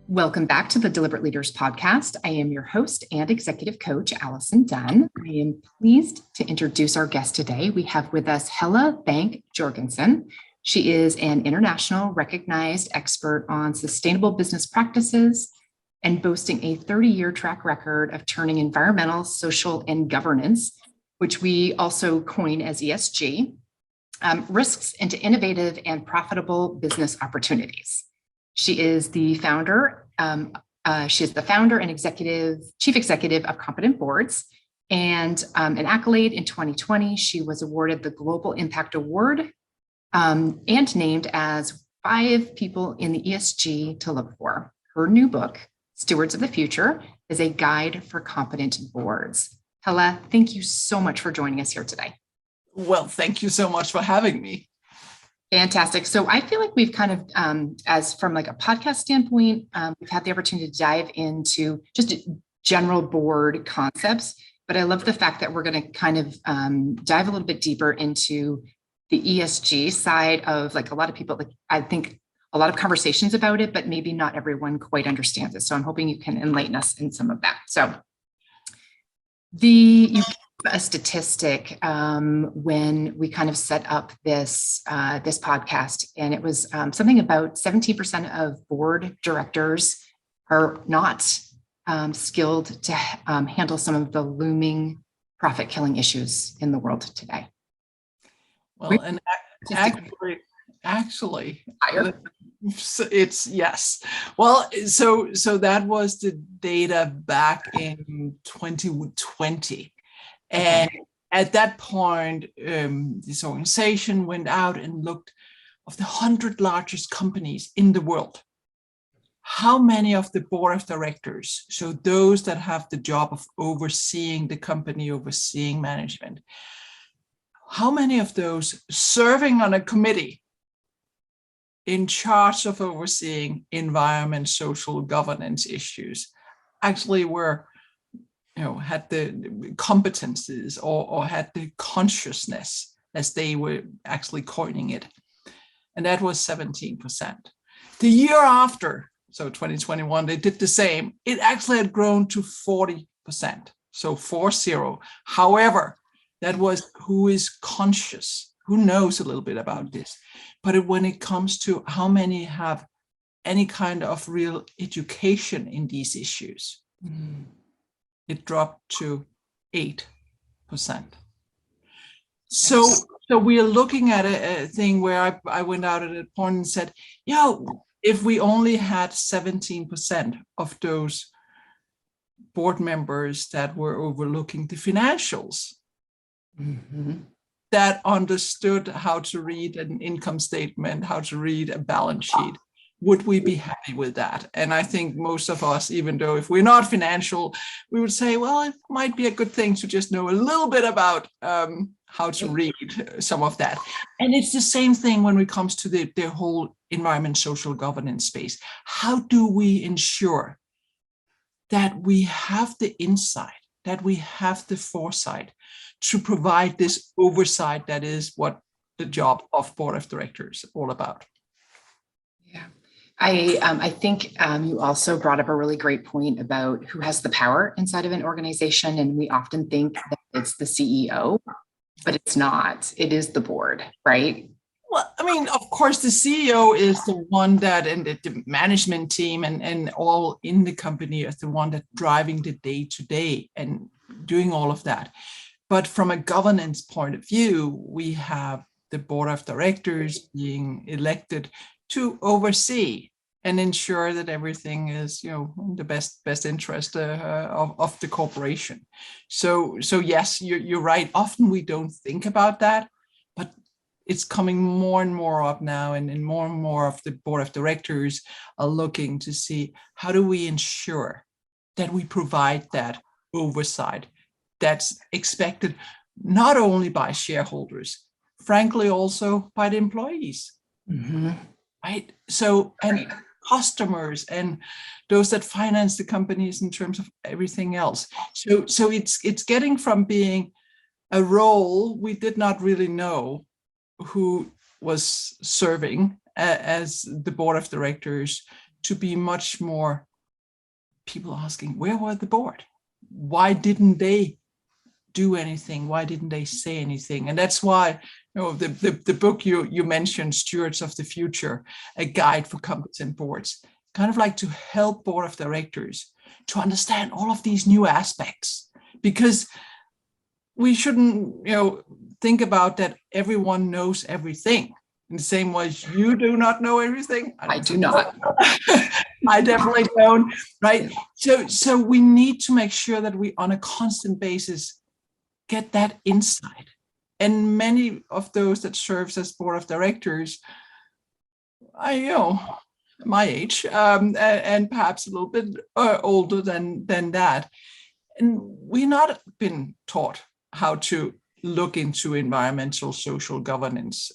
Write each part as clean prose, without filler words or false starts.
Welcome back to the Deliberate Leaders Podcast. I am your host and executive coach, Allison Dunn. I am pleased to introduce our guest today. We have with us Helle Jørgensen. She is an international recognized expert on sustainable business practices and boasting a 30-year track record of turning environmental, social, and governance, which we also coin as ESG, risks into innovative and profitable business opportunities. She is the founder. She is the founder and chief executive of Competent Boards. And an accolade in 2020, she was awarded the Global Impact Award and named as 5 people in the ESG to look for. Her new book, Stewards of the Future, is a guide for competent boards. Helle, thank you so much for joining us here today. Well, thank you so much for having me. Fantastic. So I feel like we've kind of, as from like a podcast standpoint, we've had the opportunity to dive into just general board concepts, but I love the fact that we're going to kind of dive a little bit deeper into the ESG side of like a lot of people, like I think a lot of conversations about it, but maybe not everyone quite understands it. So I'm hoping you can enlighten us in some of that. So you gave a statistic when we kind of set up this podcast, and it was something about 17% of board directors are not skilled to handle some of the looming profit-killing issues in the world today. Well, and actually, it's yes. Well, so that was the data back in 2020. And at that point, this organization went out and looked of the 100 largest companies in the world. How many of the board of directors, so those that have the job of overseeing the company, overseeing management, how many of those serving on a committee in charge of overseeing environment, social governance issues actually were had the competencies or had the consciousness, as they were actually coining it. And that was 17%. The year after, so 2021, they did the same. It actually had grown to 40%, so 40. However, that was who is conscious, who knows a little bit about this. But when it comes to how many have any kind of real education in these issues, it dropped to 8%. So we are looking at a thing where I went out at a point and said, if we only had 17% of those board members that were overlooking the financials, that understood how to read an income statement, how to read a balance sheet, would we be happy with that? And I think most of us, even though if we're not financial, we would say, well, it might be a good thing to just know a little bit about how to read some of that. And it's the same thing when it comes to the whole environment, social governance space. How do we ensure that we have the insight, that we have the foresight to provide this oversight that is what the job of board of directors is all about? Yeah. I think you also brought up a really great point about who has the power inside of an organization. And we often think that it's the CEO, but it's not. It is the board, right? Well, I mean, of course, the CEO is the one that, and the management team and all in the company is the one that's driving the day-to-day and doing all of that. But from a governance point of view, we have the board of directors being elected to oversee and ensure that everything is, in the best interest of the corporation. So yes, you're right. Often we don't think about that, but it's coming more and more up now, and more of the board of directors are looking to see how do we ensure that we provide that oversight that's expected not only by shareholders, frankly, also by the employees. Right. So, and customers and those that finance the companies in terms of everything else. So it's getting from being a role we did not really know who was serving as the board of directors to be much more people asking, where were the board? Why didn't they do anything? Why didn't they say anything? And that's why, the book you mentioned, Stewards of the Future, a guide for competent boards, kind of like to help board of directors to understand all of these new aspects, because we shouldn't, think about that everyone knows everything. In the same way as you do not know everything. I do not. I definitely don't, right? So we need to make sure that we, on a constant basis, get that insight. And many of those that serves as board of directors, my age, and perhaps a little bit older than that. And we've not been taught how to look into environmental, social governance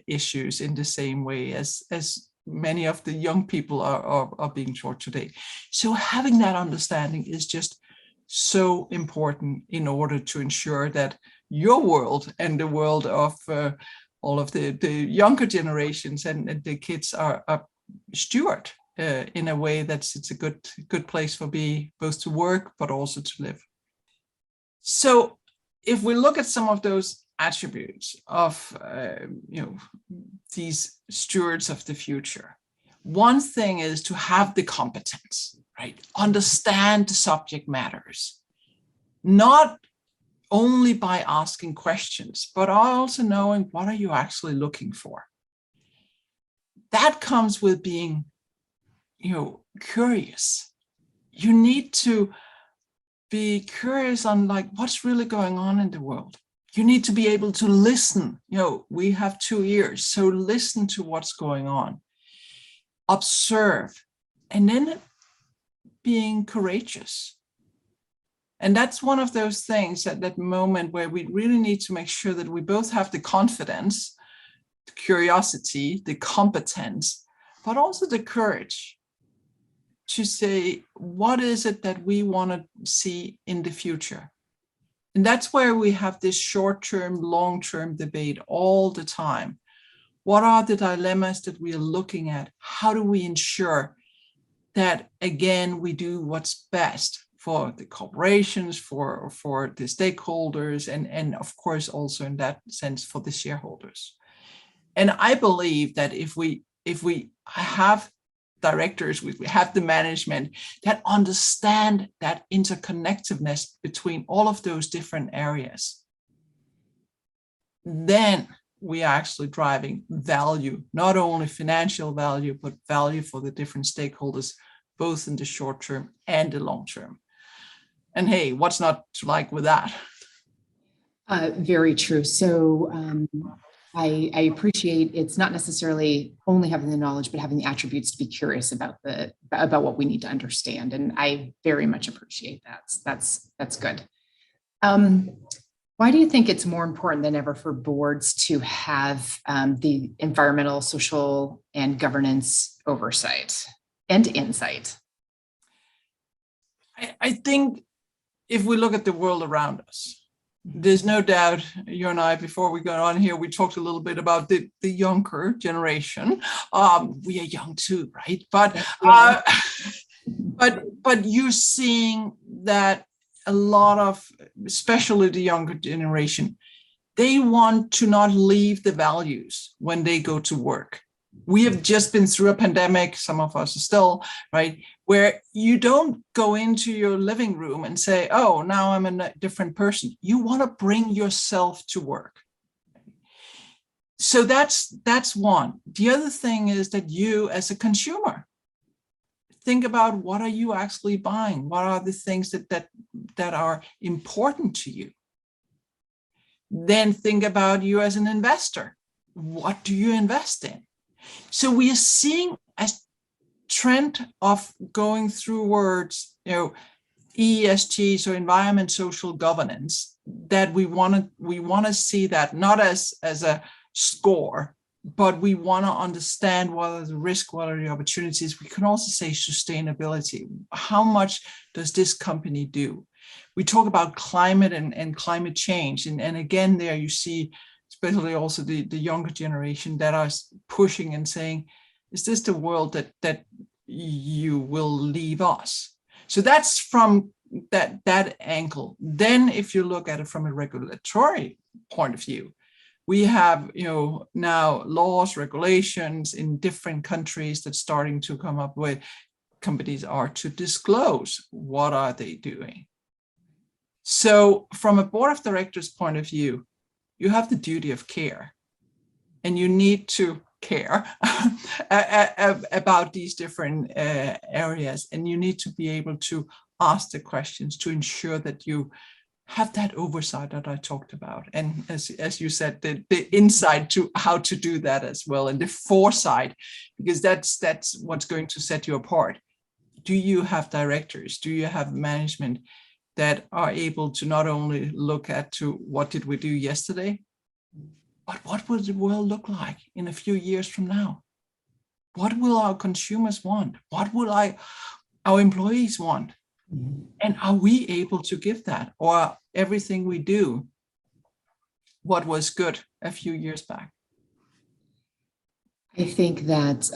issues in the same way as many of the young people are being taught today. So having that understanding is just so important in order to ensure that your world and the world of all of the younger generations and the kids are steward in a way that it's a good place for both to work but also to live. So if we look at some of those attributes of these stewards of the future, one thing is to have the competence, right? Understand the subject matters, not only by asking questions, but also knowing what are you actually looking for. That comes with being, curious. You need to be curious on what's really going on in the world. You need to be able to listen. We have 2 ears, so listen to what's going on. Observe, and then being courageous. And that's one of those things at that moment where we really need to make sure that we both have the confidence, the curiosity, the competence, but also the courage to say, what is it that we want to see in the future? And that's where we have this short-term, long-term debate all the time. What are the dilemmas that we are looking at? How do we ensure that, again, we do what's best for the corporations, for the stakeholders, and of course, also in that sense, for the shareholders? And I believe that if we have directors, we have the management that understand that interconnectedness between all of those different areas, then we are actually driving value, not only financial value, but value for the different stakeholders, both in the short term and the long term. And hey, what's not to like with that? Very true. So I appreciate it's not necessarily only having the knowledge, but having the attributes to be curious about what we need to understand. And I very much appreciate that. That's good. Why do you think it's more important than ever for boards to have the environmental, social, and governance oversight and insight? I think if we look at the world around us, there's no doubt, you and I, before we got on here, we talked a little bit about the younger generation. We are young too, right? But you're seeing that a lot of, especially the younger generation, they want to not leave the values when they go to work. We have just been through a pandemic, some of us are still, right, where you don't go into your living room and say, oh, now I'm a different person. You want to bring yourself to work. So that's one. The other thing is that you, as a consumer, think about what are you actually buying? What are the things that are important to you? Then think about you as an investor. What do you invest in? So we are seeing a trend of going through words, ESG, so environment, social governance, that we want to see that not as a score, but we want to understand what are the risks, what are the opportunities. We can also say sustainability. How much does this company do? We talk about climate and climate change. And again, there you see, especially also the younger generation that are pushing and saying, is this the world that you will leave us. So that's from that angle. Then if you look at it from a regulatory point of view, we have, now laws, regulations in different countries that's starting to come up with companies are to disclose what are they doing. So from a board of directors point of view, you have the duty of care, and you need to care about these different areas, and you need to be able to ask the questions to ensure that you have that oversight that I talked about. And as you said, the insight to how to do that as well, and the foresight, because that's what's going to set you apart. Do you have directors? Do you have management that are able to not only look at to what did we do yesterday, but what will the world look like in a few years from now? What will our consumers want? What will our employees want? And are we able to give that? Or everything we do, what was good a few years back? I think that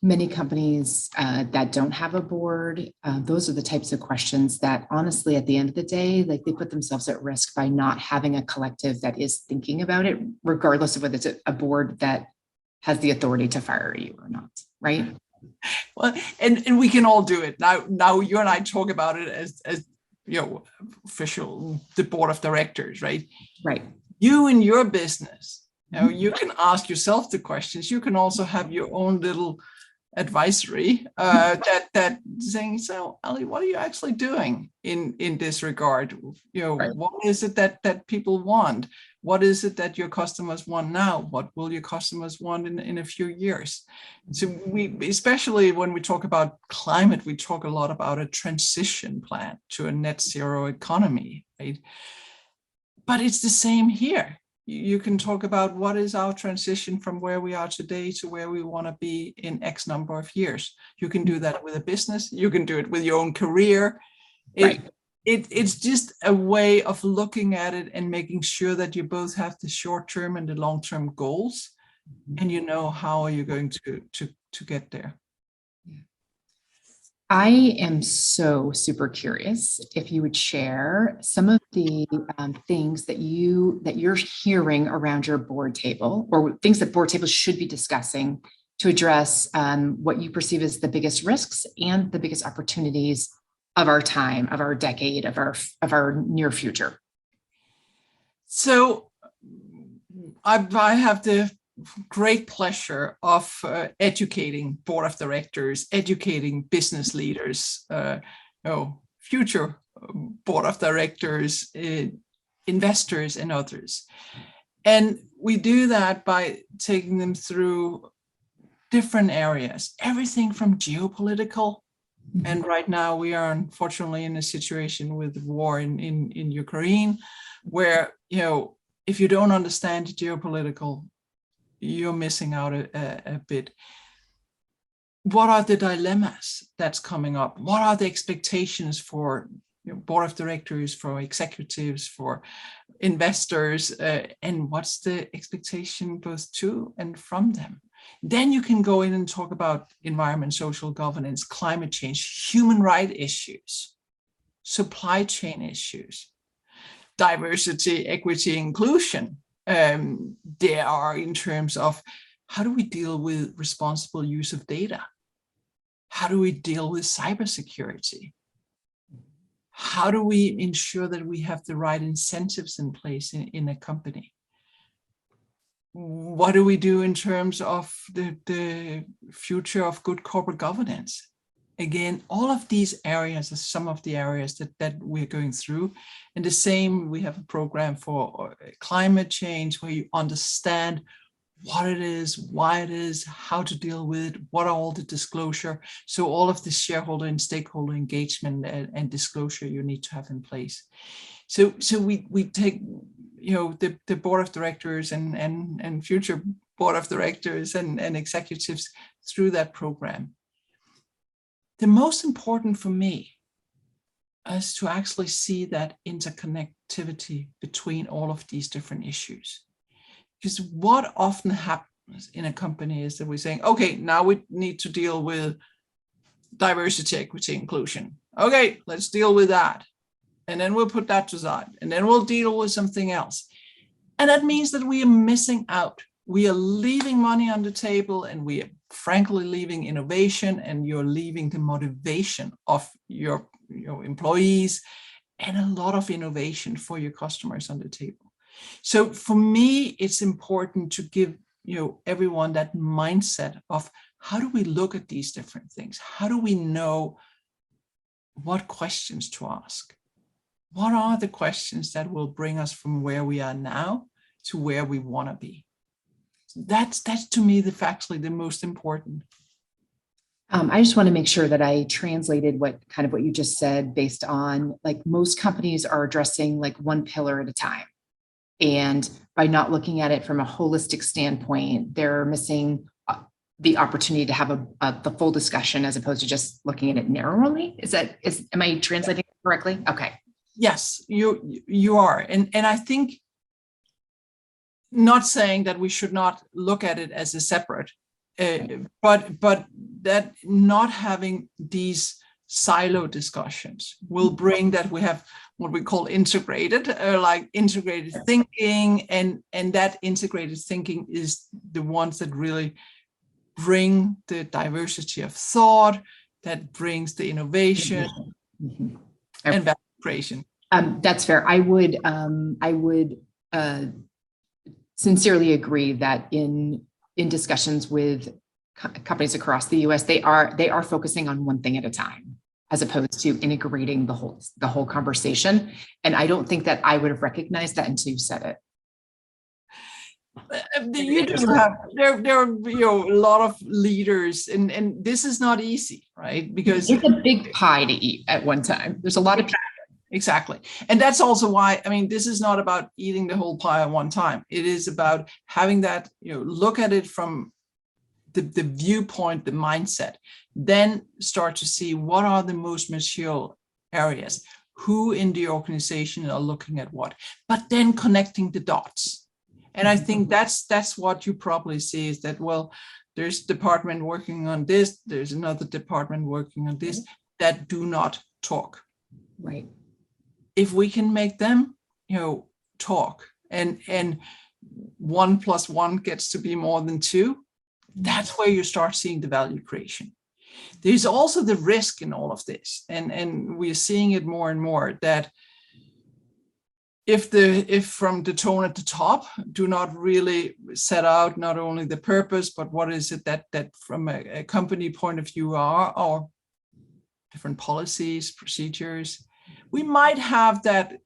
many companies that don't have a board, those are the types of questions that honestly, at the end of the day, like, they put themselves at risk by not having a collective that is thinking about it, regardless of whether it's a board that has the authority to fire you or not, right? Well, and we can all do it. Now you and I talk about it as official, the board of directors, right? Right. You in your business, you can ask yourself the questions. You can also have your own little advisory that saying, so Ali, what are you actually doing in this regard? Right. What is it that people want? What is it that your customers want now? What will your customers want in a few years? So we, especially when we talk about climate, we talk a lot about a transition plan to a net zero economy, right? But it's the same here. You can talk about what is our transition from where we are today to where we want to be in X number of years. You can do that with a business. You can do it with your own career. Right. It's just a way of looking at it and making sure that you both have the short-term and the long-term goals, and how are you going to get there. I am so super curious if you would share some of the things that you're hearing around your board table, or things that board tables should be discussing to address what you perceive as the biggest risks and the biggest opportunities of our time, of our decade, of our near future. So I have the great pleasure of educating board of directors, educating business leaders, future board of directors, investors, and others. And we do that by taking them through different areas, everything from geopolitical. And right now we are unfortunately in a situation with war in Ukraine, where, if you don't understand geopolitical, you're missing out a bit. What are the dilemmas that's coming up? What are the expectations for board of directors, for executives, for investors, and what's the expectation both to and from them? Then you can go in and talk about environment, social governance, climate change, human rights issues, supply chain issues, diversity, equity, inclusion. There are in terms of how do we deal with responsible use of data? How do we deal with cybersecurity? How do we ensure that we have the right incentives in place in a company? What do we do in terms of the future of good corporate governance? Again, all of these areas are some of the areas that we're going through. And the same, we have a program for climate change where you understand what it is, why it is, how to deal with it, what are all the disclosure. So all of the shareholder and stakeholder engagement and disclosure you need to have in place. So we take the board of directors and future board of directors and executives through that program. The most important for me is to actually see that interconnectivity between all of these different issues. Because what often happens in a company is that we're saying, okay, now we need to deal with diversity, equity, inclusion. Okay, let's deal with that. And then we'll put that to side. And then we'll deal with something else. And that means that we are missing out. We are leaving money on the table, and we are frankly leaving innovation, and you're leaving the motivation of your employees and a lot of innovation for your customers on the table. So for me, it's important to give everyone that mindset of how do we look at these different things? How do we know what questions to ask? What are the questions that will bring us from where we are now to where we want to be? That's to me actually the most important. I just want to make sure that I translated what you just said, based on, like, most companies are addressing like one pillar at a time. And by not looking at it from a holistic standpoint, they're missing the opportunity to have the full discussion, as opposed to just looking at it narrowly. Am I translating it correctly? Okay. Yes, you are. And I think, not saying that we should not look at it as a separate, but that not having these silo discussions will bring that we have what we call integrated thinking, and that integrated thinking is the ones that really bring the diversity of thought, that brings the innovation and value creation. That's fair. I would sincerely agree that in discussions with companies across the U.S., they are focusing on one thing at a time, as opposed to integrating the whole conversation. And I don't think that I would have recognized that until you said it. You do have there are a lot of leaders, and this is not easy, right? Because it's a big pie to eat at one time. There's a lot of people. Exactly. And that's also why, this is not about eating the whole pie at one time. It is about having that, look at it from the viewpoint, the mindset, then start to see what are the most mature areas, who in the organization are looking at what, but then connecting the dots. And I think that's what you probably see, is that, well, there's a department working on this, there's another department working on this, that do not talk. Right. If we can make them, talk, and 1 + 1 gets to be more than 2, that's where you start seeing the value creation. There's also the risk in all of this, and we're seeing it more and more, that if from the tone at the top do not really set out not only the purpose, but what is it that from a company point of view are our different policies, procedures. We might have that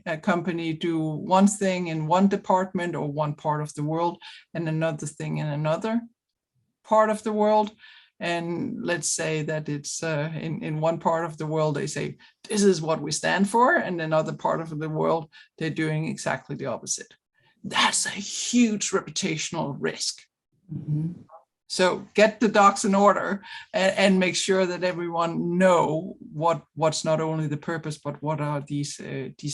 a company do one thing in one department or one part of the world, and another thing in another part of the world. And let's say that it's in one part of the world, they say, this is what we stand for. And in another part of the world, they're doing exactly the opposite. That's a huge reputational risk. Mm-hmm. So get the docs in order and make sure that everyone know what's not only the purpose, but what are these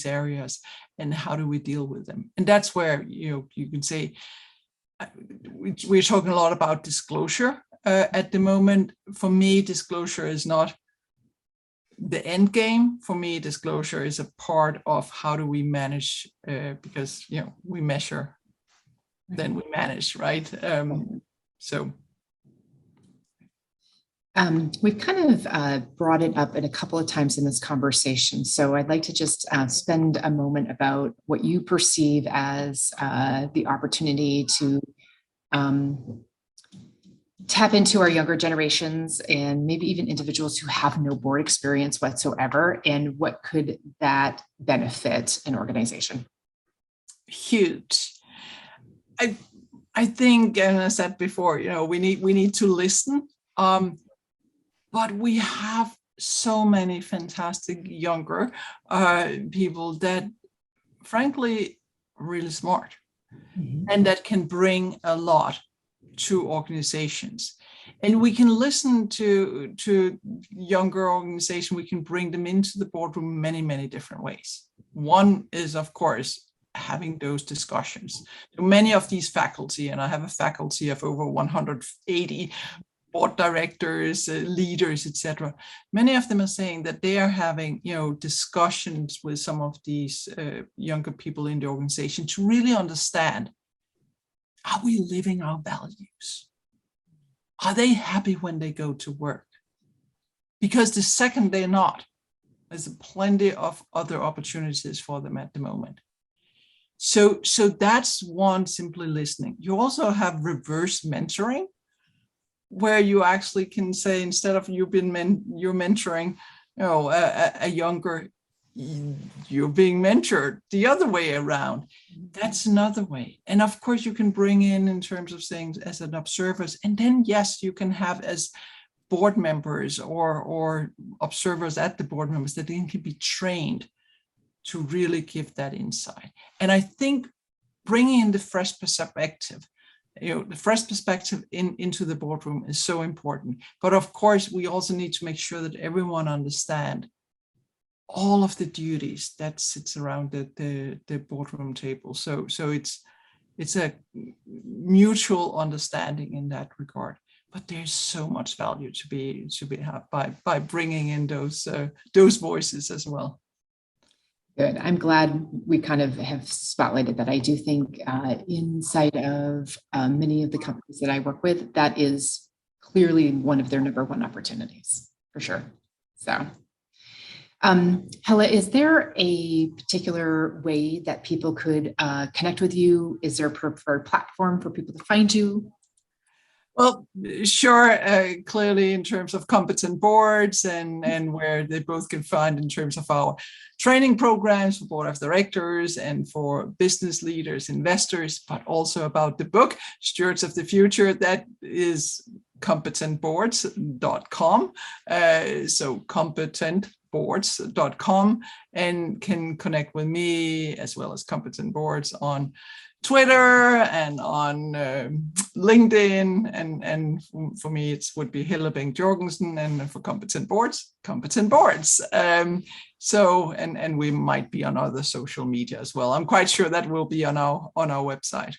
areas and how do we deal with them. And that's where you can say we're talking a lot about disclosure at the moment. For me, disclosure is not the end game. For me, disclosure is a part of how do we manage, because we measure, then we manage, right? We've kind of brought it up in a couple of times in this conversation. So I'd like to just spend a moment about what you perceive as the opportunity to tap into our younger generations, and maybe even individuals who have no board experience whatsoever, and what could that benefit an organization? Huge. I think, and I said before, we need to listen. But we have so many fantastic younger people that, frankly, are really smart, and that can bring a lot to organizations. And we can listen to younger organizations. We can bring them into the boardroom many, many different ways. One is, of course, having those discussions. Many of these faculty, and I have a faculty of over 180, board directors, leaders, etc. Many of them are saying that they are having, discussions with some of these younger people in the organization to really understand, are we living our values? Are they happy when they go to work? Because the second they're not, there's plenty of other opportunities for them at the moment. So that's one, simply listening. You also have reverse mentoring, where you actually can say, instead of you're mentoring, a younger, you're being mentored the other way around. That's another way. And of course, you can bring in terms of things as an observers. And then, yes, you can have as board members or observers at the board members that they can be trained to really give that insight. And I think bringing in the fresh perspective, the fresh perspective into the boardroom is so important. But of course, we also need to make sure that everyone understands all of the duties that sits around the boardroom table. So it's a mutual understanding in that regard. But there's so much value to be had by bringing in those voices as well. Good. I'm glad we kind of have spotlighted that. I do think inside of many of the companies that I work with, that is clearly one of their number one opportunities, for sure. So, Helle, is there a particular way that people could connect with you? Is there a preferred platform for people to find you? Well, sure. Clearly, in terms of competent boards and where they both can find in terms of our training programs for board of directors and for business leaders, investors, but also about the book, Stewards of the Future, that is competentboards.com. So competentboards.com, and can connect with me as well as Competent Boards on Twitter and on LinkedIn, and for me it would be Helle Jørgensen, and for Competent Boards. So we might be on other social media as well. I'm quite sure that will be on our website.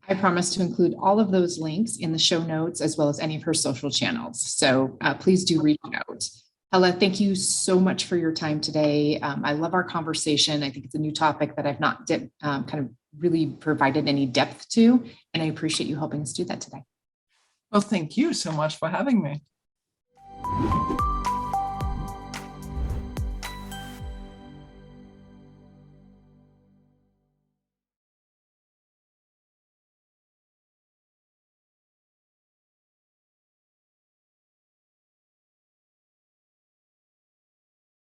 I promise to include all of those links in the show notes, as well as any of her social channels. So please do reach out. Helle, thank you so much for your time today. I love our conversation. I think it's a new topic that I've not kind of really provided any depth to, and I appreciate you helping us do that today. Well, thank you so much for having me.